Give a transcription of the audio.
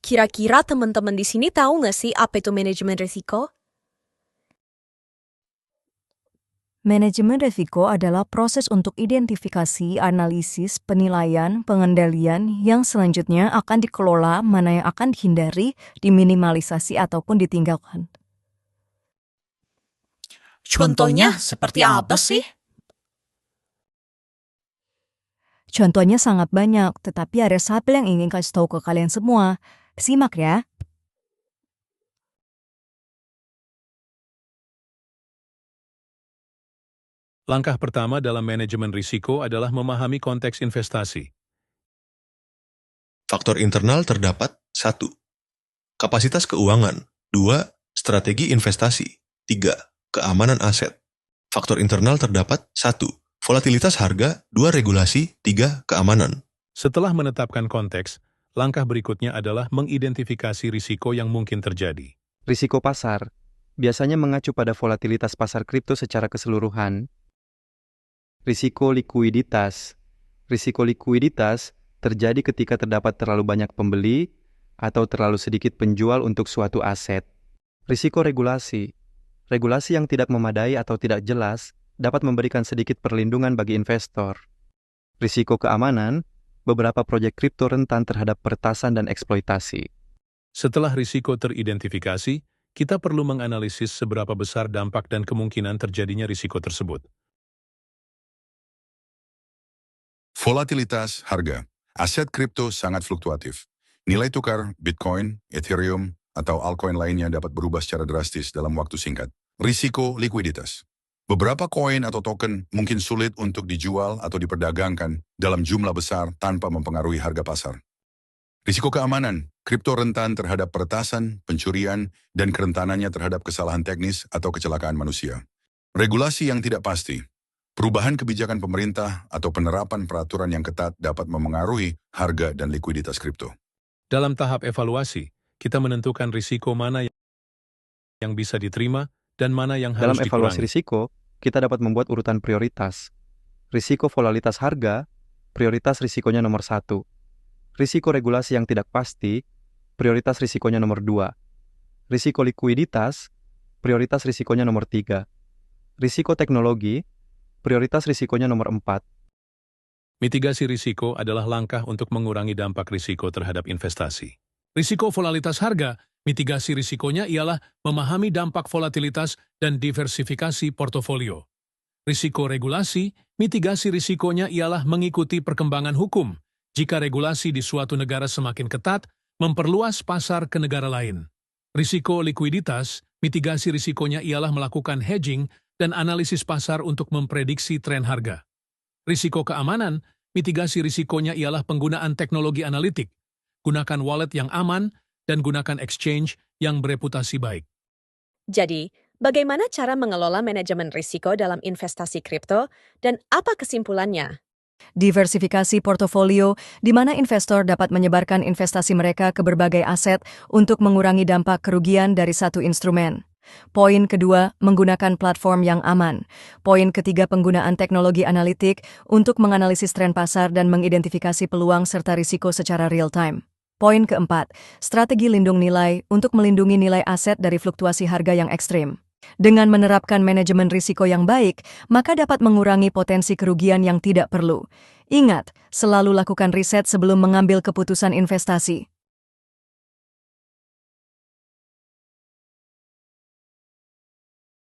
Kira-kira teman-teman di sini tahu nggak sih apa itu manajemen risiko? Manajemen risiko adalah proses untuk identifikasi, analisis, penilaian, pengendalian yang selanjutnya akan dikelola, mana yang akan dihindari, diminimalisasi, ataupun ditinggalkan. Contohnya seperti apa sih? Contohnya sangat banyak, tetapi ada satu yang ingin kasih tahu ke kalian semua. Simak ya. Langkah pertama dalam manajemen risiko adalah memahami konteks investasi. Faktor internal terdapat 1. Kapasitas keuangan. 2. Strategi investasi. 3. Keamanan aset. Faktor internal terdapat 1. Volatilitas harga. 2. Regulasi. 3. Keamanan. Setelah menetapkan konteks, langkah berikutnya adalah mengidentifikasi risiko yang mungkin terjadi. Risiko pasar biasanya mengacu pada volatilitas pasar kripto secara keseluruhan. Risiko likuiditas. Risiko likuiditas terjadi ketika terdapat terlalu banyak pembeli atau terlalu sedikit penjual untuk suatu aset. Risiko regulasi. Regulasi yang tidak memadai atau tidak jelas dapat memberikan sedikit perlindungan bagi investor. Risiko keamanan. Beberapa proyek kripto rentan terhadap peretasan dan eksploitasi. Setelah risiko teridentifikasi, kita perlu menganalisis seberapa besar dampak dan kemungkinan terjadinya risiko tersebut. Volatilitas harga. Aset kripto sangat fluktuatif. Nilai tukar Bitcoin, Ethereum, atau altcoin lainnya dapat berubah secara drastis dalam waktu singkat. Risiko likuiditas. Beberapa koin atau token mungkin sulit untuk dijual atau diperdagangkan dalam jumlah besar tanpa mempengaruhi harga pasar. Risiko keamanan. Kripto rentan terhadap peretasan, pencurian, dan kerentanannya terhadap kesalahan teknis atau kecelakaan manusia. Regulasi yang tidak pasti. Perubahan kebijakan pemerintah atau penerapan peraturan yang ketat dapat memengaruhi harga dan likuiditas kripto. Dalam tahap evaluasi, kita menentukan risiko mana yang bisa diterima dan mana yang harus Dalam evaluasi dikurangi. risiko, kita dapat membuat urutan prioritas. Risiko volatilitas harga, prioritas risikonya nomor 1. Risiko regulasi yang tidak pasti, prioritas risikonya nomor 2. Risiko likuiditas, prioritas risikonya nomor 3. Risiko teknologi, prioritas risikonya nomor 4. Mitigasi risiko adalah langkah untuk mengurangi dampak risiko terhadap investasi. Risiko volatilitas harga, mitigasi risikonya ialah memahami dampak volatilitas dan diversifikasi portofolio. Risiko regulasi, mitigasi risikonya ialah mengikuti perkembangan hukum. Jika regulasi di suatu negara semakin ketat, memperluas pasar ke negara lain. Risiko likuiditas, mitigasi risikonya ialah melakukan hedging dan analisis pasar untuk memprediksi tren harga. Risiko keamanan, mitigasi risikonya ialah penggunaan teknologi analitik. Gunakan wallet yang aman dan gunakan exchange yang bereputasi baik. Jadi, bagaimana cara mengelola manajemen risiko dalam investasi kripto dan apa kesimpulannya? Diversifikasi portofolio, di mana investor dapat menyebarkan investasi mereka ke berbagai aset untuk mengurangi dampak kerugian dari satu instrumen. Poin kedua, menggunakan platform yang aman. Poin ketiga, penggunaan teknologi analitik untuk menganalisis tren pasar dan mengidentifikasi peluang serta risiko secara real-time. Poin keempat, strategi lindung nilai untuk melindungi nilai aset dari fluktuasi harga yang ekstrim. Dengan menerapkan manajemen risiko yang baik, maka dapat mengurangi potensi kerugian yang tidak perlu. Ingat, selalu lakukan riset sebelum mengambil keputusan investasi.